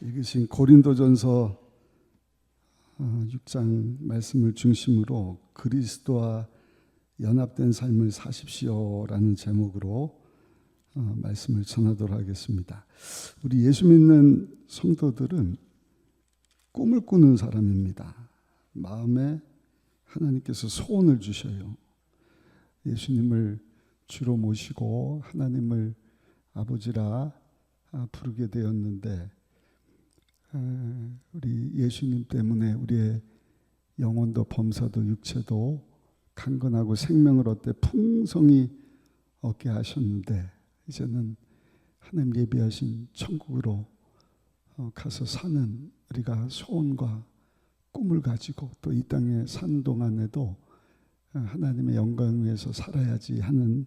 읽으신 고린도전서 6장 말씀을 중심으로 그리스도와 연합된 삶을 사십시오라는 제목으로 말씀을 전하도록 하겠습니다. 우리 예수 믿는 성도들은 꿈을 꾸는 사람입니다. 마음에 하나님께서 소원을 주셔요. 예수님을 주로 모시고 하나님을 아버지라 부르게 되었는데 우리 예수님 때문에 우리의 영혼도 범사도 육체도 강건하고 생명을 얻되 풍성히 얻게 하셨는데 이제는 하나님 예비하신 천국으로 가서 사는 우리가 소원과 꿈을 가지고 또 이 땅에 사는 동안에도 하나님의 영광을 위해서 살아야지 하는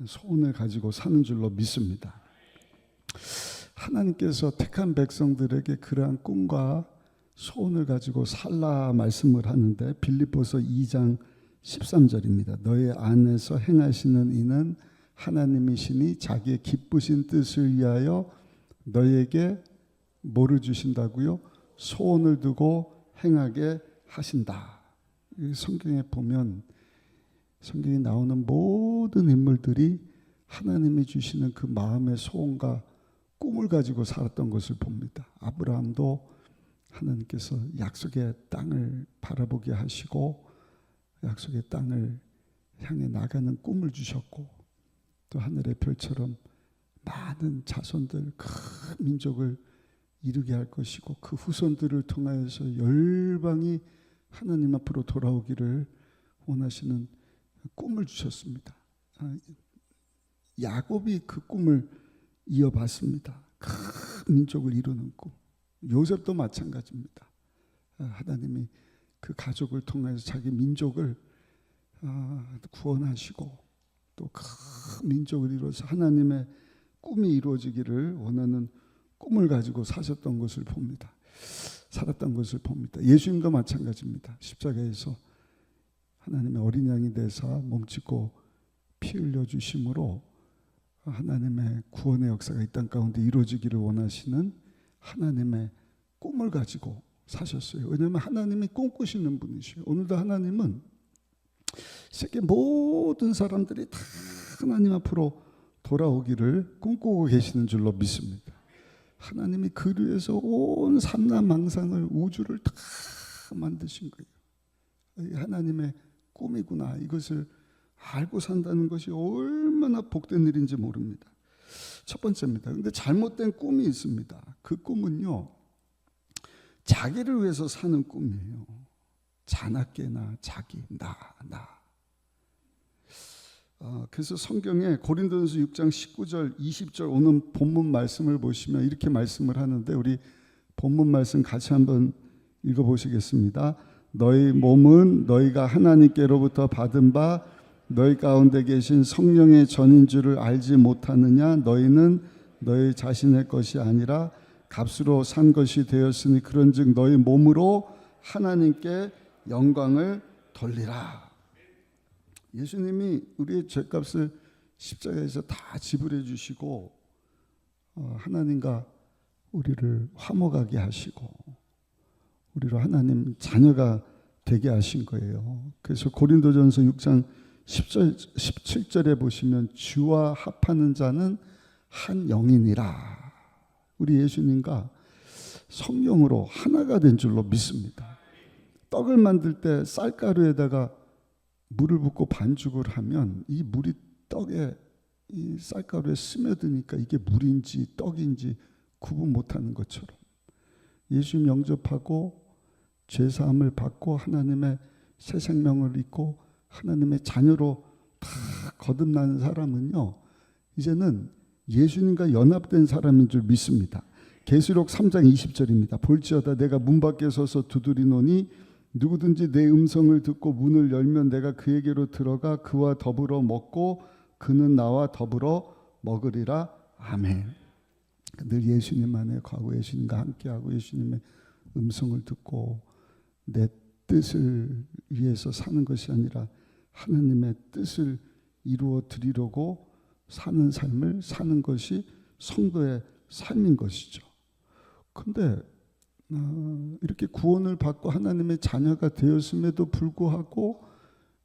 소원을 가지고 사는 줄로 믿습니다. 하나님께서 택한 백성들에게 그러한 꿈과 소원을 가지고 살라 말씀을 하는데 빌립보서 2장 13절입니다. 너희 안에서 행하시는 이는 하나님이시니 자기의 기쁘신 뜻을 위하여 너희에게 뭐를 주신다고요? 소원을 두고 행하게 하신다. 성경에 보면 성경에 나오는 모든 인물들이 하나님이 주시는 그 마음의 소원과 꿈을 가지고 살았던 것을 봅니다. 아브라함도 하나님께서 약속의 땅을 바라보게 하시고 약속의 땅을 향해 나가는 꿈을 주셨고 또 하늘의 별처럼 많은 자손들 큰 민족을 이루게 할 것이고 그 후손들을 통하여서 열방이 하나님 앞으로 돌아오기를 원하시는 꿈을 주셨습니다. 야곱이 그 꿈을 이어봤습니다. 큰 민족을 이루는 꿈. 요셉도 마찬가지입니다. 하나님이 그 가족을 통해서 자기 민족을 구원하시고 또 큰 민족을 이루어서 하나님의 꿈이 이루어지기를 원하는 꿈을 가지고 사셨던 것을 봅니다. 살았던 것을 봅니다. 예수님도 마찬가지입니다. 십자가에서 하나님의 어린 양이 되사 몸짓고 피 흘려 주심으로 하나님의 구원의 역사가 이 땅 가운데 이루어지기를 원하시는 하나님의 꿈을 가지고 사셨어요. 왜냐하면 하나님이 꿈꾸시는 분이시요. 오늘도 하나님은 세계 모든 사람들이 다 하나님 앞으로 돌아오기를 꿈꾸고 계시는 줄로 믿습니다. 하나님이 그 위해서 온 삼라망상을 우주를 다 만드신 거예요. 하나님의 꿈이구나. 이것을 알고 산다는 것이 얼마나 복된 일인지 모릅니다. 첫 번째입니다. 그런데 잘못된 꿈이 있습니다. 그 꿈은요, 자기를 위해서 사는 꿈이에요. 자나깨나 자기, 나. 그래서 성경에 고린도전서 6장 19절 20절 오늘 본문 말씀을 보시면 이렇게 말씀을 하는데 우리 본문 말씀 같이 한번 읽어보시겠습니다. 너희 몸은 너희가 하나님께로부터 받은 바 너희 가운데 계신 성령의 전인 줄을 알지 못하느냐. 너희는 너희 자신의 것이 아니라 값으로 산 것이 되었으니 그런즉 너희 몸으로 하나님께 영광을 돌리라. 예수님이 우리의 죄값을 십자가에서 다 지불해 주시고 하나님과 우리를 화목하게 하시고 우리로 하나님 자녀가 되게 하신 거예요. 그래서 고린도전서 6장 17절에 보시면 주와 합하는 자는 한 영이니라. 우리 예수님과 성령으로 하나가 된 줄로 믿습니다. 떡을 만들 때 쌀가루에다가 물을 붓고 반죽을 하면 이 물이 떡에 이 쌀가루에 스며드니까 이게 물인지 떡인지 구분 못하는 것처럼 예수님 영접하고 죄사함을 받고 하나님의 새 생명을 입고 하나님의 자녀로 다 거듭나는 사람은요, 이제는 예수님과 연합된 사람인 줄 믿습니다. 계시록 3장 20절입니다. 볼지어다 내가 문 밖에 서서 두드리노니 누구든지 내 음성을 듣고 문을 열면 내가 그에게로 들어가 그와 더불어 먹고 그는 나와 더불어 먹으리라. 아멘. 늘 예수님 안에 과거 예수님과 함께하고 예수님의 음성을 듣고 내 뜻을 위해서 사는 것이 아니라 하나님의 뜻을 이루어 드리려고 사는 삶을 사는 것이 성도의 삶인 것이죠. 근데 이렇게 구원을 받고 하나님의 자녀가 되었음에도 불구하고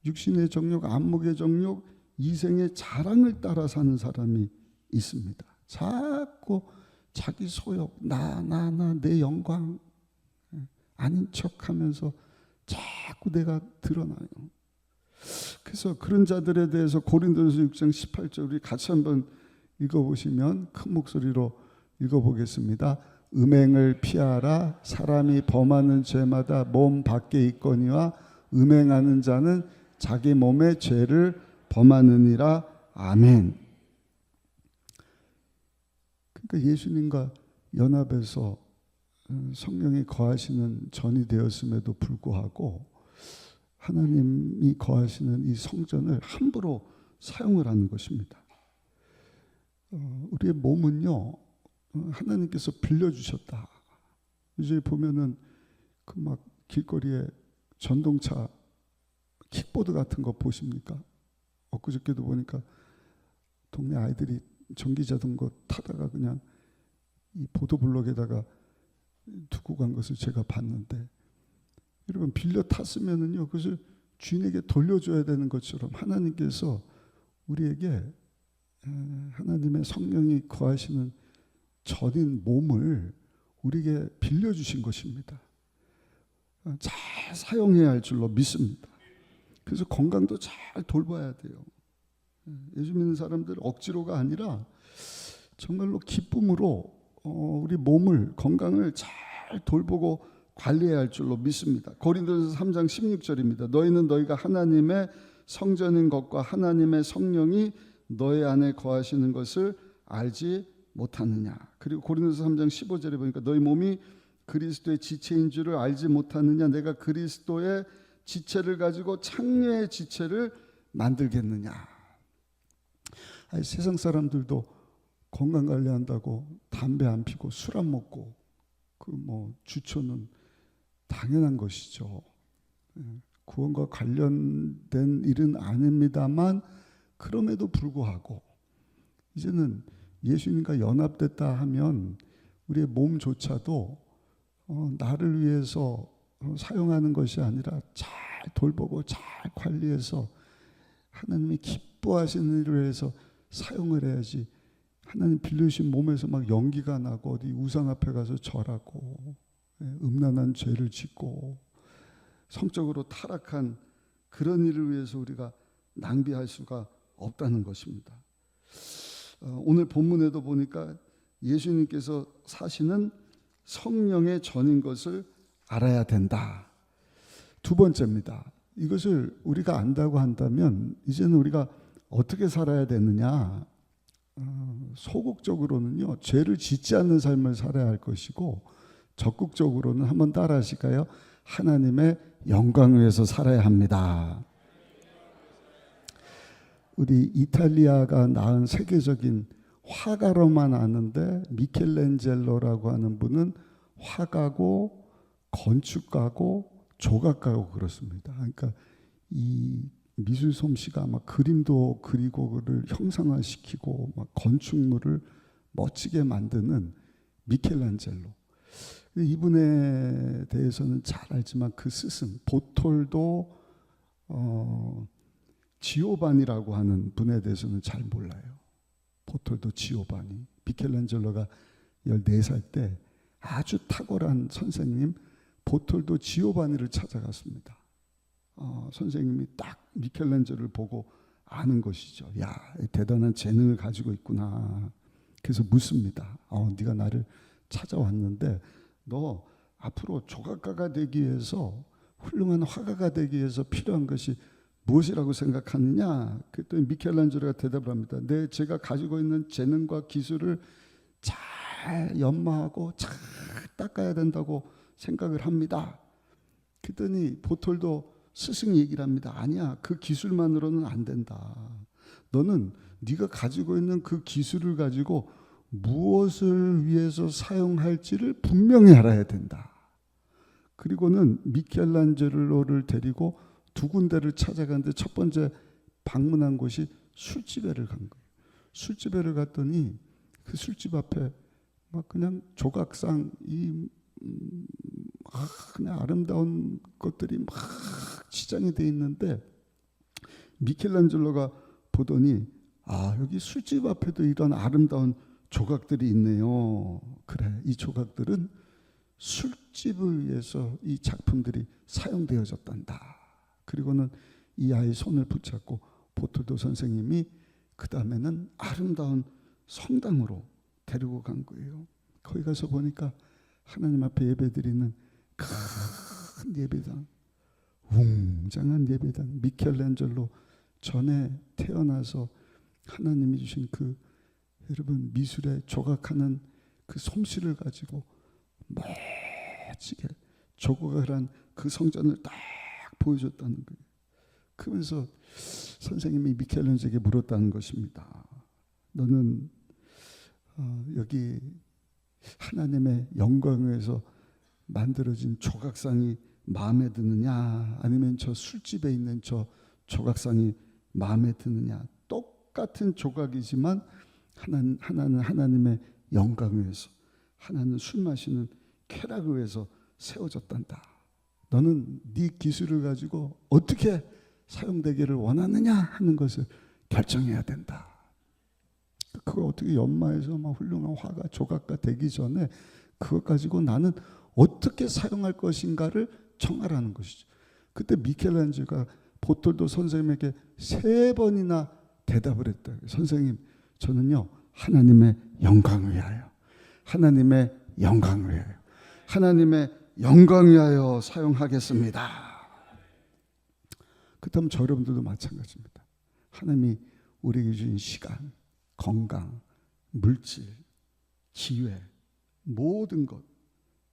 육신의 정욕, 안목의 정욕, 이생의 자랑을 따라 사는 사람이 있습니다. 자꾸 자기 소욕, 내 영광 아닌 척하면서 자꾸 내가 드러나요. 그래서 그런 자들에 대해서 고린도전서 6장 18절 우리 같이 한번 읽어보시면 큰 목소리로 읽어보겠습니다. 음행을 피하라. 사람이 범하는 죄마다 몸 밖에 있거니와 음행하는 자는 자기 몸의 죄를 범하느니라. 아멘. 그러니까 예수님과 연합해서 성령이 거하시는 전이 되었음에도 불구하고 하나님이 거하시는 이 성전을 함부로 사용을 하는 것입니다. 우리의 몸은요, 하나님께서 빌려주셨다. 요즘 보면은 그 막 길거리에 전동차 킥보드 같은 거 보십니까? 엊그저께도 보니까 동네 아이들이 전기자전거 타다가 그냥 이 보도블록에다가 두고 간 것을 제가 봤는데, 여러분 빌려 탔으면은요 그것을 주인에게 돌려줘야 되는 것처럼 하나님께서 우리에게 하나님의 성령이 거하시는 전인 몸을 우리에게 빌려주신 것입니다. 잘 사용해야 할 줄로 믿습니다. 그래서 건강도 잘 돌봐야 돼요. 예수 믿는 사람들 억지로가 아니라 정말로 기쁨으로 우리 몸을, 건강을 잘 돌보고 관리해야 할 줄로 믿습니다. 고린도전서 3장 16절입니다. 너희는 너희가 하나님의 성전인 것과 하나님의 성령이 너희 안에 거하시는 것을 알지 못하느냐. 그리고 고린도전서 3장 15절에 보니까 너희 몸이 그리스도의 지체인 줄을 알지 못하느냐. 내가 그리스도의 지체를 가지고 창녀의 지체를 만들겠느냐. 아니, 세상 사람들도 건강 관리한다고 담배 안 피고 술 안 먹고 그 뭐 주초는 당연한 것이죠. 구원과 관련된 일은 아닙니다만 그럼에도 불구하고 이제는 예수님과 연합됐다 하면 우리의 몸조차도 나를 위해서 사용하는 것이 아니라 잘 돌보고 잘 관리해서 하나님이 기뻐하시는 일을 해서 사용을 해야지. 하나님 빌려주신 몸에서 막 연기가 나고 어디 우상 앞에 가서 절하고 음란한 죄를 짓고 성적으로 타락한 그런 일을 위해서 우리가 낭비할 수가 없다는 것입니다. 오늘 본문에도 보니까 예수님께서 사시는 성령의 전인 것을 알아야 된다. 두 번째입니다. 이것을 우리가 안다고 한다면 이제는 우리가 어떻게 살아야 되느냐. 소극적으로는요, 죄를 짓지 않는 삶을 살아야 할 것이고, 적극적으로는 한번 따라 하실까요? 하나님의 영광을 위해서 살아야 합니다. 우리 이탈리아가 낳은 세계적인 화가로만 아는데 미켈란젤로라고 하는 분은 화가고 건축가고 조각가고 그렇습니다. 그러니까 이 미술 솜씨가 막 그림도 그리고 그를 형상화시키고 막 건축물을 멋지게 만드는 미켈란젤로. 이분에 대해서는 잘 알지만 그 스승 보톨도 지오바니라고 하는 분에 대해서는 잘 몰라요. 보톨도 지오바니. 미켈란젤로가 14살 때 아주 탁월한 선생님 보톨도 지오바니를 찾아갔습니다. 선생님이 딱 미켈란젤로를 보고 아는 것이죠. 야, 대단한 재능을 가지고 있구나. 그래서 묻습니다. 네가 나를 찾아왔는데 너 앞으로 조각가가 되기 위해서, 훌륭한 화가가 되기 위해서 필요한 것이 무엇이라고 생각하느냐? 그랬더니 미켈란젤로가 대답을 합니다. 제가 가지고 있는 재능과 기술을 잘 연마하고 잘 닦아야 된다고 생각을 합니다. 그랬더니 보톨도 스승이 얘기를 합니다. 아니야, 그 기술만으로는 안 된다. 너는 네가 가지고 있는 그 기술을 가지고 무엇을 위해서 사용할지를 분명히 알아야 된다. 그리고는 미켈란젤로를 데리고 두 군데를 찾아갔는데 첫 번째 방문한 곳이 술집에를 간 거예요. 술집에를 갔더니 그 술집 앞에 막 그냥 조각상 그냥 아름다운 것들이 막 치장이 돼 있는데 미켈란젤로가 보더니 여기 술집 앞에도 이런 아름다운 조각들이 있네요. 그래, 이 조각들은 술집을 위해서 이 작품들이 사용되어졌단다. 그리고는 이 아이의 손을 붙잡고 보톨도 선생님이 그 다음에는 아름다운 성당으로 데리고 간 거예요. 거기 가서 보니까 하나님 앞에 예배드리는 큰 예배당, 웅장한 예배당, 미켈란젤로 전에 태어나서 하나님이 주신 그 여러분 미술에 조각하는 그 솜씨를 가지고 멋지게 조각을 한 그 성전을 딱 보여줬다는 거예요. 그러면서 선생님이 미켈란젤로에게 물었다는 것입니다. 너는 여기 하나님의 영광을 위해서 만들어진 조각상이 마음에 드느냐, 아니면 저 술집에 있는 저 조각상이 마음에 드느냐. 똑같은 조각이지만 하나는 하나님의 영광을 위해서, 하나는 술 마시는 쾌락을 위해서 세워졌단다. 너는 네 기술을 가지고 어떻게 사용되기를 원하느냐 하는 것을 결정해야 된다. 그거 어떻게 연마해서 막 훌륭한 화가 조각가 되기 전에 그것 가지고 나는 어떻게 사용할 것인가를 정하라는 것이죠. 그때 미켈란젤로가 보톨도 선생님에게 3번이나 대답을 했다. 선생님, 저는요 하나님의 영광을 위하여, 하나님의 영광을 위하여, 하나님의 영광을 위하여 사용하겠습니다. 그렇다면 저 여러분들도 마찬가지입니다. 하나님이 우리에게 주신 시간, 건강, 물질, 기회, 모든 것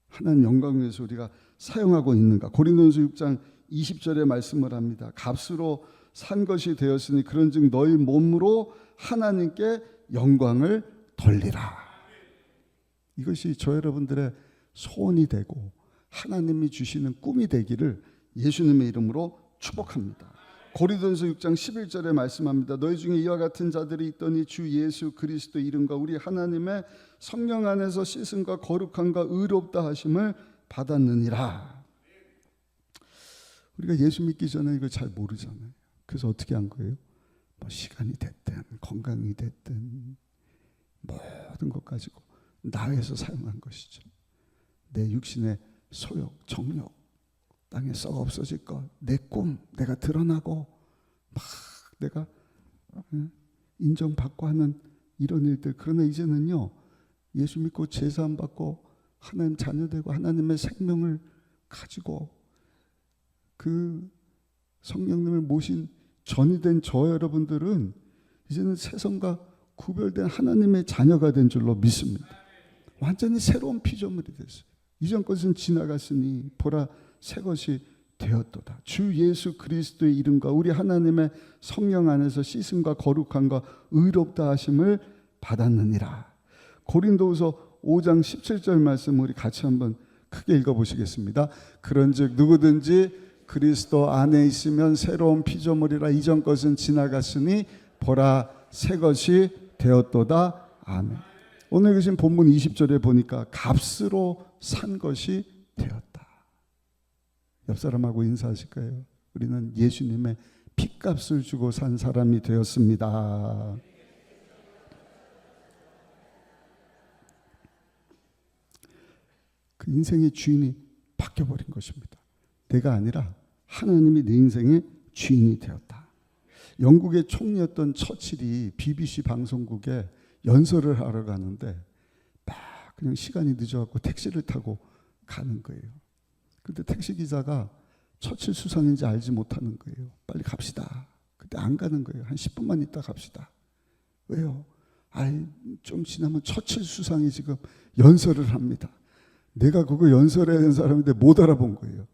하나님 영광을 위해서 우리가 사용하고 있는가? 고린도전서 6장 20절에 말씀을 합니다. 값으로 산 것이 되었으니 그런즉 너희 몸으로 하나님께 영광을 돌리라. 이것이 저 여러분들의 소원이 되고 하나님이 주시는 꿈이 되기를 예수님의 이름으로 축복합니다. 고린도전서 6장 11절에 말씀합니다. 너희 중에 이와 같은 자들이 있더니 주 예수 그리스도 이름과 우리 하나님의 성령 안에서 씻음과 거룩함과 의롭다 하심을 받았느니라. 우리가 예수 믿기 전에 이거 잘 모르잖아요. 그래서 어떻게 한 거예요? 뭐 시간이 됐든 건강이 됐든 모든 것 가지고 나에서 사용한 것이죠. 내 육신의 소욕, 정욕, 땅에 썩어 없어질 것, 내 꿈, 내가 드러나고 막 내가 인정받고 하는 이런 일들. 그러나 이제는요, 예수 믿고 제사함 받고 하나님 자녀되고 하나님의 생명을 가지고 그 성령님을 모신 전이 된 저 여러분들은 이제는 세상과 구별된 하나님의 자녀가 된 줄로 믿습니다. 완전히 새로운 피조물이 됐어요. 이전 것은 지나갔으니 보라 새 것이 되었도다. 주 예수 그리스도의 이름과 우리 하나님의 성령 안에서 씻음과 거룩함과 의롭다 하심을 받았느니라. 고린도후서 5장 17절 말씀 우리 같이 한번 크게 읽어보시겠습니다. 그런즉 누구든지 그리스도 안에 있으면 새로운 피조물이라. 이전 것은 지나갔으니 보라 새 것이 되었도다. 아멘. 오늘 계신 본문 20절에 보니까 값으로 산 것이 되었다. 옆 사람하고 인사하실까요? 우리는 예수님의 핏값을 주고 산 사람이 되었습니다. 그 인생의 주인이 바뀌어버린 것입니다. 내가 아니라 하나님이 내 인생의 주인이 되었다. 영국의 총리였던 처칠이 BBC 방송국에 연설을 하러 가는데 막 그냥 시간이 늦어갖고 택시를 타고 가는 거예요. 근데 택시기사가 처칠 수상인지 알지 못하는 거예요. 빨리 갑시다. 그때 안 가는 거예요. 한 10분만 있다 갑시다. 왜요? 좀 지나면 처칠 수상이 지금 연설을 합니다. 내가 그거 연설해야 되는 사람인데 못 알아본 거예요.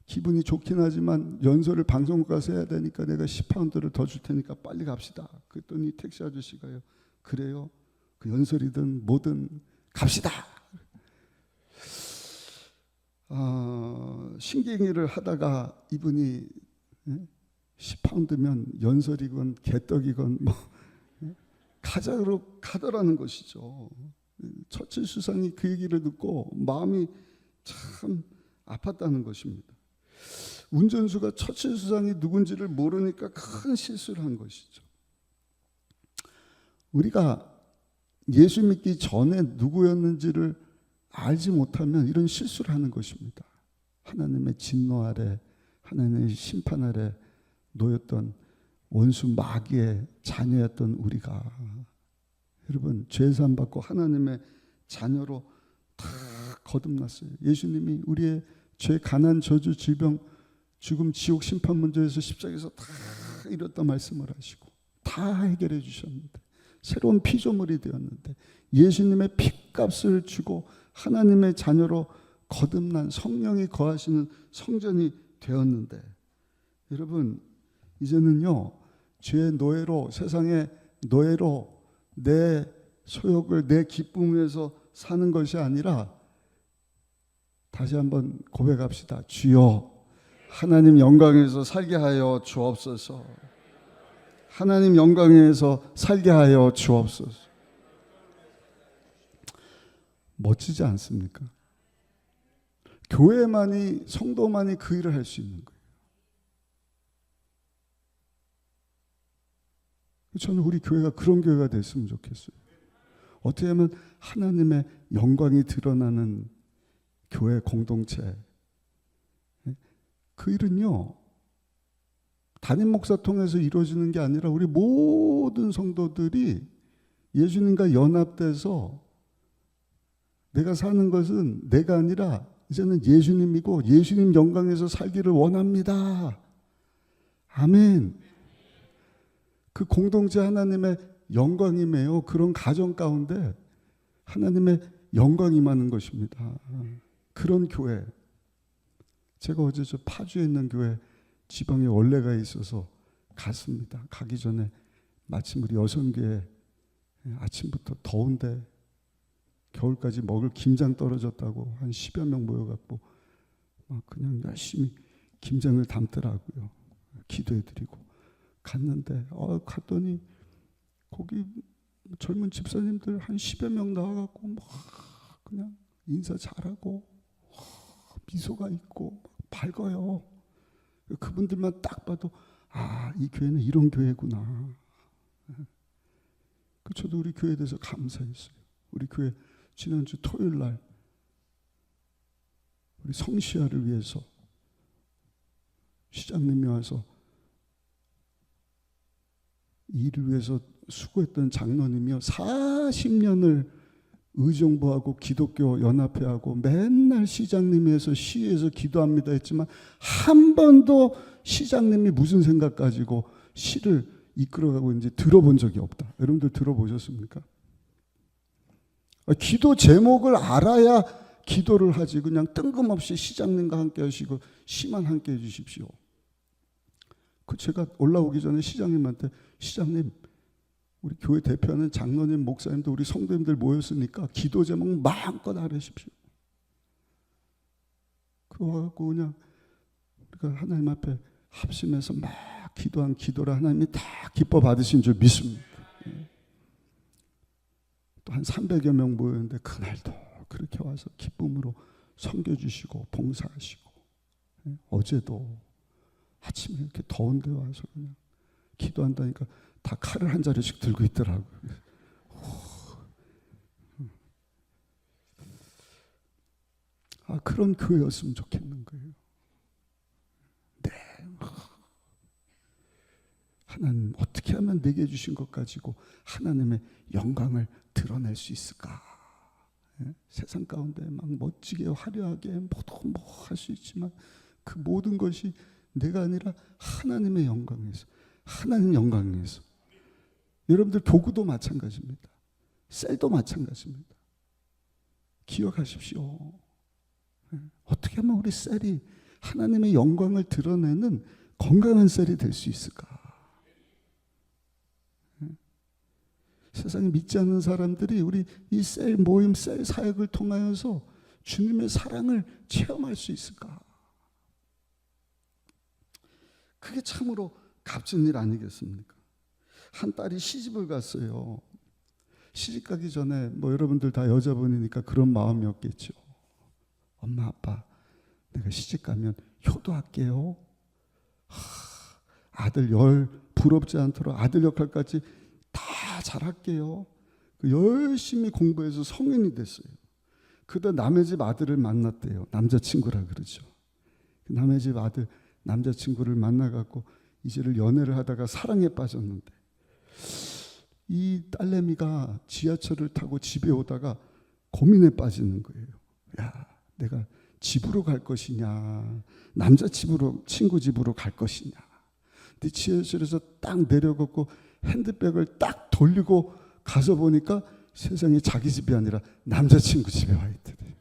기분이 좋긴 하지만 연설을 방송국 가서 해야 되니까 내가 10파운드를 더 줄 테니까 빨리 갑시다. 그랬더니 택시 아저씨가요. 그래요? 그 연설이든 뭐든 갑시다. 신경이를 하다가 이분이 10파운드면 연설이건 개떡이건 뭐 가자로 가더라는 것이죠. 처칠 수상이 그 얘기를 듣고 마음이 참 아팠다는 것입니다. 운전수가 처칠 수상이 누군지를 모르니까 큰 실수를 한 것이죠. 우리가 예수 믿기 전에 누구였는지를 알지 못하면 이런 실수를 하는 것입니다. 하나님의 진노 아래, 하나님의 심판 아래 놓였던 원수 마귀의 자녀였던 우리가, 여러분, 죄산 받고 하나님의 자녀로 다 거듭났어요. 예수님이 우리의 죄, 가난, 저주, 질병, 죽음, 지옥, 심판 문제에서 십자가에서 다 이뤘다 말씀을 하시고 다 해결해 주셨는데, 새로운 피조물이 되었는데, 예수님의 피값을 주고 하나님의 자녀로 거듭난 성령이 거하시는 성전이 되었는데, 여러분, 이제는요, 죄의 노예로, 세상의 노예로 내 소욕을, 내 기쁨 위해서 사는 것이 아니라, 다시 한번 고백합시다. 주여, 하나님 영광에서 살게 하여 주옵소서. 하나님 영광에서 살게 하여 주옵소서. 멋지지 않습니까? 교회만이, 성도만이 그 일을 할 수 있는 거예요. 저는 우리 교회가 그런 교회가 됐으면 좋겠어요. 어떻게 하면 하나님의 영광이 드러나는 교회 공동체, 그 일은요, 담임 목사 통해서 이루어지는 게 아니라 우리 모든 성도들이 예수님과 연합돼서, 내가 사는 것은 내가 아니라 이제는 예수님이고 예수님 영광에서 살기를 원합니다. 아멘. 그 공동체 하나님의 영광임에요. 그런 가정 가운데 하나님의 영광이 임하는 것입니다. 그런 교회. 제가 어제 저 파주에 있는 교회 지방에 원래가 있어서 갔습니다. 가기 전에 마침 우리 여성교회 아침부터 더운데 겨울까지 먹을 김장 떨어졌다고 한 10여 명 모여갖고 막 그냥 열심히 김장을 담더라고요. 기도해드리고 갔는데, 갔더니 거기 젊은 집사님들 한 10여 명 나와갖고 막 그냥 인사 잘하고 미소가 있고 밝아요. 그분들만 딱 봐도 이 교회는 이런 교회구나. 저도 우리 교회에 대해서 감사했어요. 우리 교회 지난주 토요일 날 우리 성시아를 위해서 시장님이 와서 이 일을 위해서 수고했던 장로님이요, 40년을 의정부하고 기독교 연합회하고 맨날 시장님에서 시에서 기도합니다 했지만 한 번도 시장님이 무슨 생각 가지고 시를 이끌어가고 있는지 들어본 적이 없다. 여러분들 들어보셨습니까? 기도 제목을 알아야 기도를 하지, 그냥 뜬금없이 시장님과 함께 하시고 시만 함께 해주십시오. 제가 올라오기 전에 시장님한테, 시장님, 우리 교회 대표하는 장로님, 목사님도 우리 성도님들 모였으니까 기도 제목 마음껏 알으십시오. 그래갖고 그냥 우리가 하나님 앞에 합심해서 막 기도한 기도를 하나님이 다 기뻐 받으신 줄 믿습니다. 또 한 300여 명 모였는데 그날도 그렇게 와서 기쁨으로 섬겨주시고 봉사하시고, 어제도 아침에 이렇게 더운데 와서 그냥 기도한다니까 다 칼을 한 자루씩 들고 있더라고요. 그런 교회였으면 좋겠는 거예요. 네. 하나님, 어떻게 하면 내게 주신 것 가지고 하나님의 영광을 드러낼 수 있을까? 세상 가운데 막 멋지게 화려하게 뭐도 뭐 할 수 있지만 그 모든 것이 내가 아니라 하나님의 영광에서, 하나님 영광에서. 여러분들 도구도 마찬가지입니다. 셀도 마찬가지입니다. 기억하십시오. 어떻게 하면 우리 셀이 하나님의 영광을 드러내는 건강한 셀이 될 수 있을까? 세상에 믿지 않는 사람들이 우리 이 셀 모임, 셀 사역을 통하여서 주님의 사랑을 체험할 수 있을까? 그게 참으로 값진 일 아니겠습니까? 한 딸이 시집을 갔어요. 시집가기 전에 뭐 여러분들 다 여자분이니까 그런 마음이었겠죠. 엄마 아빠 내가 시집가면 효도할게요. 아들 부럽지 않도록 아들 역할까지 다 잘할게요. 열심히 공부해서 성인이 됐어요. 그러다 남의 집 아들을 만났대요. 남자친구라 그러죠. 남의 집 아들 남자친구를 만나갖고 이제를 연애를 하다가 사랑에 빠졌는데 이 딸내미가 지하철을 타고 집에 오다가 고민에 빠지는 거예요. 야, 내가 집으로 갈 것이냐 남자집으로 친구 집으로 갈 것이냐. 근데 지하철에서 딱 내려갖고 핸드백을 딱 돌리고 가서 보니까 세상에 자기 집이 아니라 남자친구 집에 와 있더래.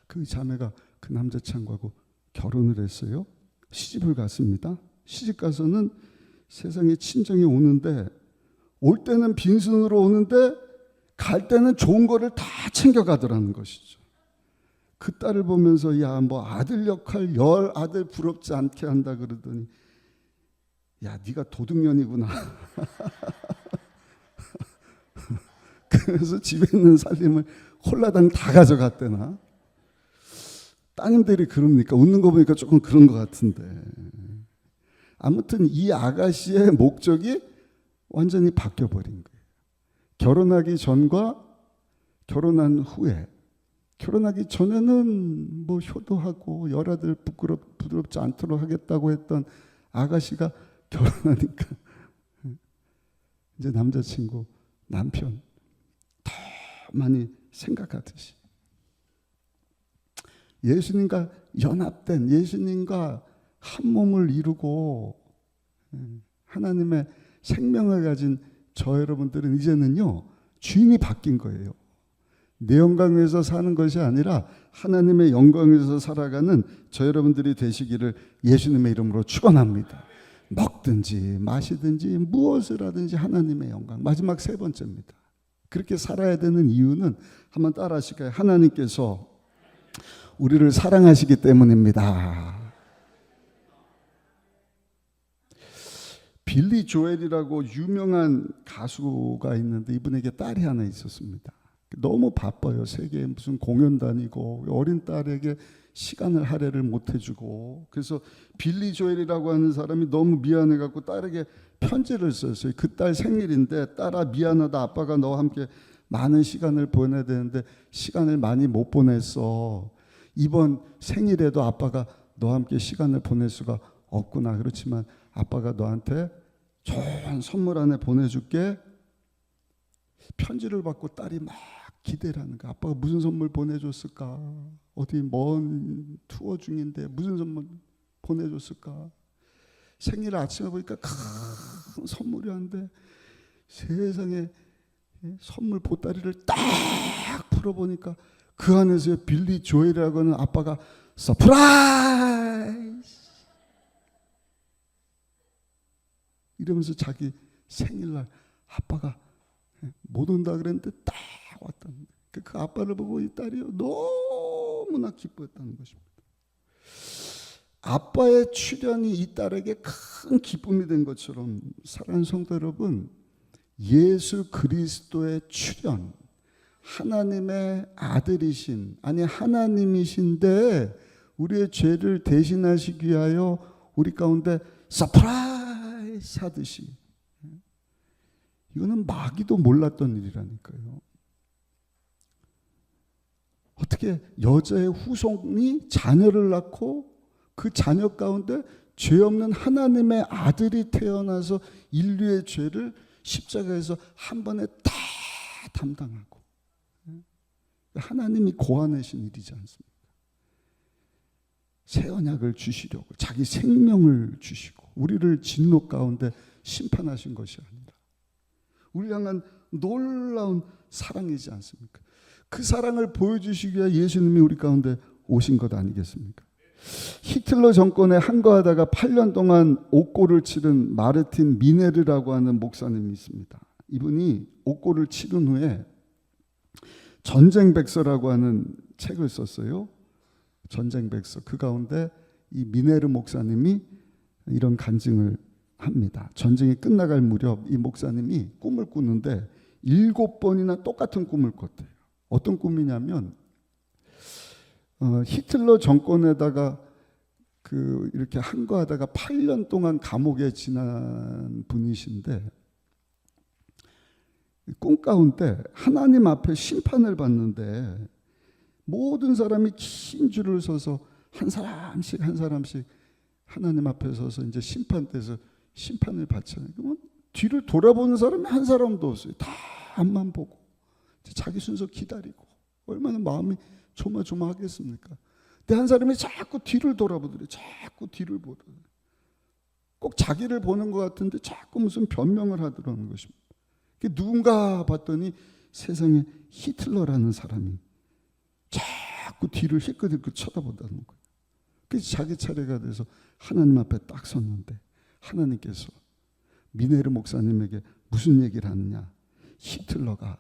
그 자매가 그 남자친구하고 결혼을 했어요. 시집을 갔습니다. 시집 가서는 세상에 친정이 오는데 올 때는 빈손으로 오는데 갈 때는 좋은 거를 다 챙겨가더라는 것이죠. 그 딸을 보면서 야, 뭐 아들 역할 열 아들 부럽지 않게 한다 그러더니 야, 네가 도둑년이구나. 그래서 집에 있는 살림을 홀라당 다 가져갔대나. 따님들이 그럽니까? 웃는 거 보니까 조금 그런 것 같은데. 아무튼 이 아가씨의 목적이 완전히 바뀌어버린 거예요. 결혼하기 전과 결혼한 후에. 결혼하기 전에는 뭐 효도하고 열아들 부끄럽지 않도록 하겠다고 했던 아가씨가 결혼하니까 이제 남자친구, 남편 더 많이 생각하듯이 예수님과 연합된, 예수님과 한 몸을 이루고 하나님의 생명을 가진 저 여러분들은 이제는요 주인이 바뀐 거예요. 내 영광 위에서 사는 것이 아니라 하나님의 영광 위에서 살아가는 저 여러분들이 되시기를 예수님의 이름으로 축원합니다. 먹든지 마시든지 무엇을 하든지 하나님의 영광. 마지막 세 번째입니다. 그렇게 살아야 되는 이유는 한번 따라 하실까요? 하나님께서 우리를 사랑하시기 때문입니다. 빌리 조엘이라고 유명한 가수가 있는데 이분에게 딸이 하나 있었습니다. 너무 바빠요. 세계에 무슨 공연 다니고 어린 딸에게 시간을 할애를 못 해주고 그래서 빌리 조엘이라고 하는 사람이 너무 미안해갖고 딸에게 편지를 썼어요. 그 딸 생일인데 딸아 미안하다. 아빠가 너와 함께 많은 시간을 보내야 되는데 시간을 많이 못 보냈어. 이번 생일에도 아빠가 너와 함께 시간을 보낼 수가 없구나. 그렇지만 아빠가 너한테 좋은 선물 하나 보내줄게. 편지를 받고 딸이 막 기대를 하는 거야. 아빠가 무슨 선물 보내줬을까? 어디 먼 투어 중인데 무슨 선물 보내줬을까? 생일 아침에 보니까 큰 선물이 왔는데 세상에 선물 보따리를 딱 풀어보니까 그 안에서 빌리 조엘이라고 하는 아빠가 서프라이즈 이러면서 자기 생일날 아빠가 못 온다 그랬는데 딱 왔다는 거예요. 그 아빠를 보고 이 딸이 너무나 기뻐했다는 것입니다. 아빠의 출현이 이 딸에게 큰 기쁨이 된 것처럼 사랑하는 성도 여러분, 예수 그리스도의 출현, 하나님의 아들이신, 아니 하나님이신데 우리의 죄를 대신하시기 위하여 우리 가운데 서프라이즈 하듯이, 이거는 마귀도 몰랐던 일이라니까요. 어떻게 여자의 후손이 자녀를 낳고 그 자녀 가운데 죄 없는 하나님의 아들이 태어나서 인류의 죄를 십자가에서 한 번에 다 담당하고, 하나님이 고안하신 일이지 않습니까? 새 언약을 주시려고 자기 생명을 주시고 우리를 진노 가운데 심판하신 것이 아니라 우리 향한 놀라운 사랑이지 않습니까? 그 사랑을 보여주시기 위해 예수님이 우리 가운데 오신 것 아니겠습니까? 히틀러 정권에 항거하다가 8년 동안 옥고를 치른 마르틴 미네르라고 하는 목사님이 있습니다. 이분이 옥고를 치른 후에 전쟁백서라고 하는 책을 썼어요. 전쟁백서. 그 가운데 이 미네르 목사님이 이런 간증을 합니다. 전쟁이 끝나갈 무렵 이 목사님이 꿈을 꾸는데 7번이나 똑같은 꿈을 꿨대요. 어떤 꿈이냐면 히틀러 정권에다가 이렇게 항거하다가 8년 동안 감옥에 지난 분이신데 꿈 가운데 하나님 앞에 심판을 받는데 모든 사람이 긴 줄을 서서 한 사람씩 하나님 앞에 서서 이제 심판대에서 심판을 받잖아요. 그러면 뒤를 돌아보는 사람이 한 사람도 없어요. 다 앞만 보고 자기 순서 기다리고 얼마나 마음이 조마조마하겠습니까? 근데 한 사람이 자꾸 뒤를 돌아보더래요. 자꾸 뒤를 보더래요. 꼭 자기를 보는 것 같은데 자꾸 무슨 변명을 하더라는 것입니다. 누군가 봤더니 세상에 히틀러라는 사람이 자꾸 뒤를 힐끗힐끗 쳐다본다는 거예요. 그래서 자기 차례가 돼서 하나님 앞에 딱 섰는데 하나님께서 미네르 목사님에게 무슨 얘기를 하느냐? 히틀러가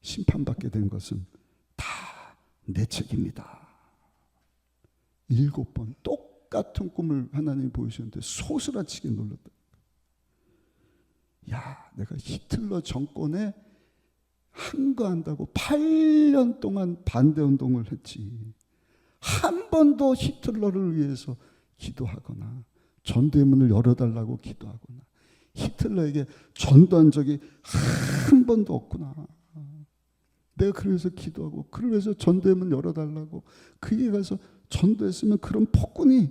심판받게 된 것은 다 내 책임이다. 7번 똑같은 꿈을 하나님이 보여주셨는데 소스라치게 놀랐다. 야, 내가 히틀러 정권에 항거한다고 8년 동안 반대운동을 했지. 한 번도 히틀러를 위해서 기도하거나 전대문을 열어달라고 기도하거나 히틀러에게 전도한 적이 한 번도 없구나. 내가 그래서 기도하고 그래서 전대문 열어달라고 그에 가서 전도했으면 그런 폭군이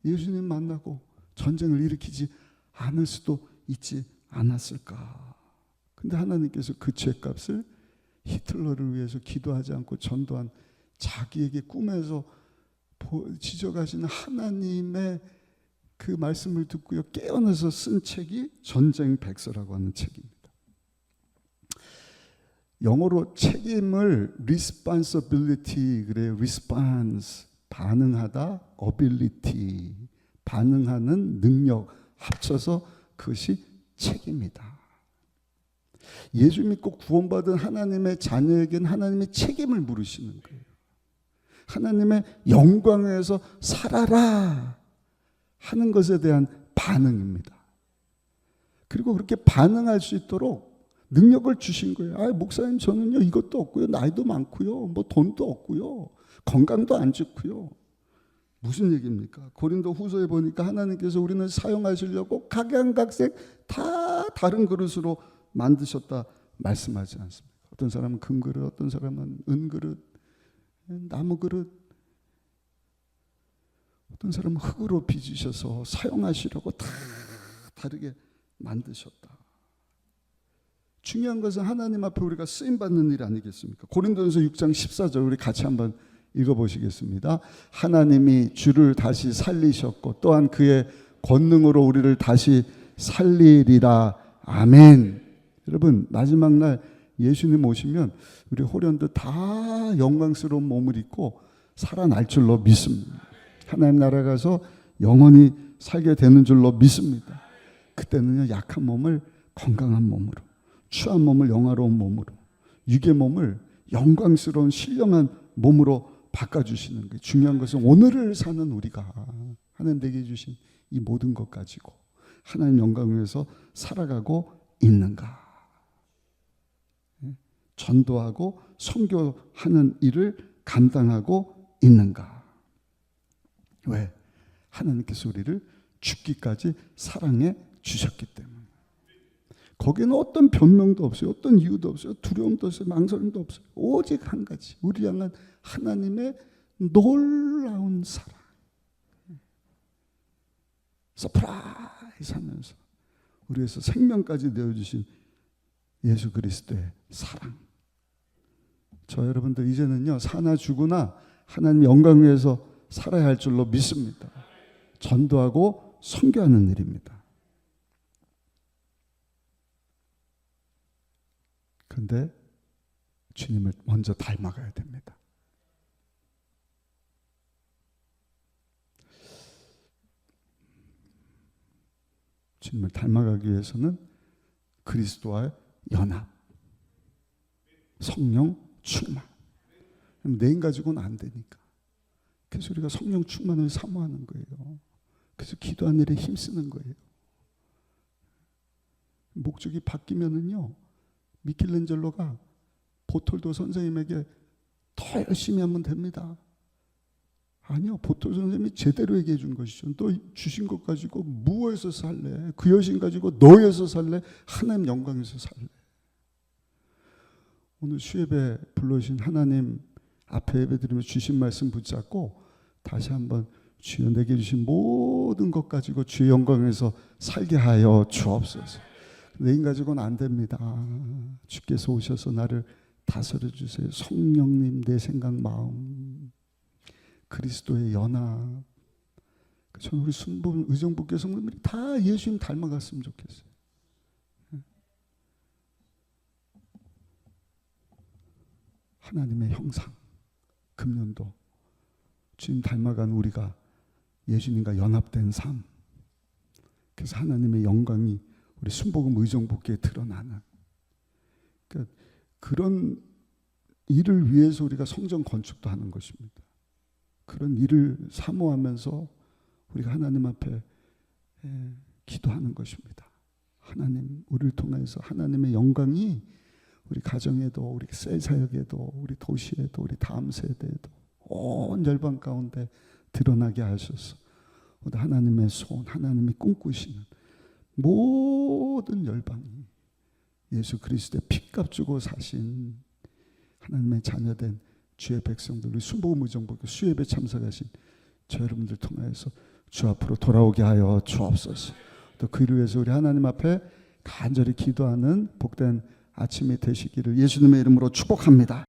예수님 만나고 전쟁을 일으키지 않을 수도 있지 않았을까. 근데 하나님께서 그 죄값을 히틀러를 위해서 기도하지 않고 전도한 자기에게 꿈에서 지적하시는 하나님의 그 말씀을 듣고요 깨어나서 쓴 책이 전쟁 백서라고 하는 책입니다. 영어로 책임을 responsibility 그래요. response 반응하다, ability 반응하는 능력 합쳐서 그것이 책임이다. 예수 믿고 구원받은 하나님의 자녀에게는 하나님의 책임을 물으시는 거예요. 하나님의 영광에서 살아라 하는 것에 대한 반응입니다. 그리고 그렇게 반응할 수 있도록 능력을 주신 거예요. 아, 목사님 저는요 이것도 없고요, 나이도 많고요, 뭐 돈도 없고요, 건강도 안 좋고요. 무슨 얘기입니까? 고린도 후서에 보니까 하나님께서 우리는 사용하시려고 각양각색 다 다른 그릇으로 만드셨다 말씀하지 않습니까? 어떤 사람은 금그릇, 어떤 사람은 은그릇, 나무 그릇, 어떤 사람은 흙으로 빚으셔서 사용하시려고 다 다르게 만드셨다. 중요한 것은 하나님 앞에 우리가 쓰임받는 일 아니겠습니까? 고린도전서 6장 14절 우리 같이 한번 읽어보시겠습니다. 하나님이 주를 다시 살리셨고 또한 그의 권능으로 우리를 다시 살리리라. 아멘. 여러분 마지막 날 예수님 오시면 우리 호련도 다 영광스러운 몸을 입고 살아날 줄로 믿습니다. 하나님 나라 가서 영원히 살게 되는 줄로 믿습니다. 그때는요 약한 몸을 건강한 몸으로, 추한 몸을 영화로운 몸으로, 육의 몸을 영광스러운 신령한 몸으로 바꿔주시는 거예요. 중요한 것은 오늘을 사는 우리가 하나님 내게 주신 이 모든 것 가지고 하나님 영광을 위해서 살아가고 있는가. 전도하고 선교하는 일을 감당하고 있는가. 왜? 하나님께서 우리를 죽기까지 사랑해 주셨기 때문에. 거기는 어떤 변명도 없어요. 어떤 이유도 없어요. 두려움도 없어요. 망설임도 없어요. 오직 한 가지. 우리 향한 하나님의 놀라운 사랑. 서프라이즈 하면서 우리에서 생명까지 내어주신 예수 그리스도의 사랑. 저 여러분들 이제는요 사나 죽으나 하나님 영광 위해서 살아야 할 줄로 믿습니다. 전도하고 선교하는 일입니다. 그런데 주님을 먼저 닮아가야 됩니다. 주님을 닮아가기 위해서는 그리스도와의 연합, 성령 충만. 내 힘 가지고는 안 되니까. 그래서 우리가 성령 충만을 사모하는 거예요. 그래서 기도하는 일에 힘쓰는 거예요. 목적이 바뀌면은요, 미켈란젤로가 보톨도 선생님에게 더 열심히 하면 됩니다. 아니요, 보톨 선생님이 제대로 얘기해 준 것이죠. 너 주신 것 가지고 무엇에서 살래? 그 여신 가지고 너에서 살래? 하나님 영광에서 살래? 오늘 수예배 불러주신 하나님 앞에 예배드리며 주신 말씀 붙잡고 다시 한번 주여 내게 주신 모든 것 가지고 주의 영광에서 살게 하여 주옵소서. 내 힘 가지고는 안 됩니다. 주께서 오셔서 나를 다스려 주세요. 성령님 내 생각 마음 그리스도의 연합. 저는 우리 순복 의정부교 성도들이 다 예수님 닮아갔으면 좋겠어요. 하나님의 형상 금년도 주님 닮아간 우리가 예수님과 연합된 삶. 그래서 하나님의 영광이 우리 순복음 의정부교에 드러나는, 그러니까 그런 일을 위해서 우리가 성전 건축도 하는 것입니다. 그런 일을 사모하면서 우리가 하나님 앞에 기도하는 것입니다. 하나님, 우리를 통해서 하나님의 영광이 우리 가정에도, 우리 새 사역에도, 우리 도시에도, 우리 다음 세대에도 온 열방 가운데 드러나게 하셔서 하나님의 손, 하나님이 꿈꾸시는 모든 열방이 예수 그리스도의 피값 주고 사신 하나님의 자녀된 주의 백성들, 우리 순복음 의정부교 수예배 참석하신 저 여러분들 통하여서 주 앞으로 돌아오게 하여 주옵소서. 또 그를 위해서 우리 하나님 앞에 간절히 기도하는 복된 아침이 되시기를 예수님의 이름으로 축복합니다.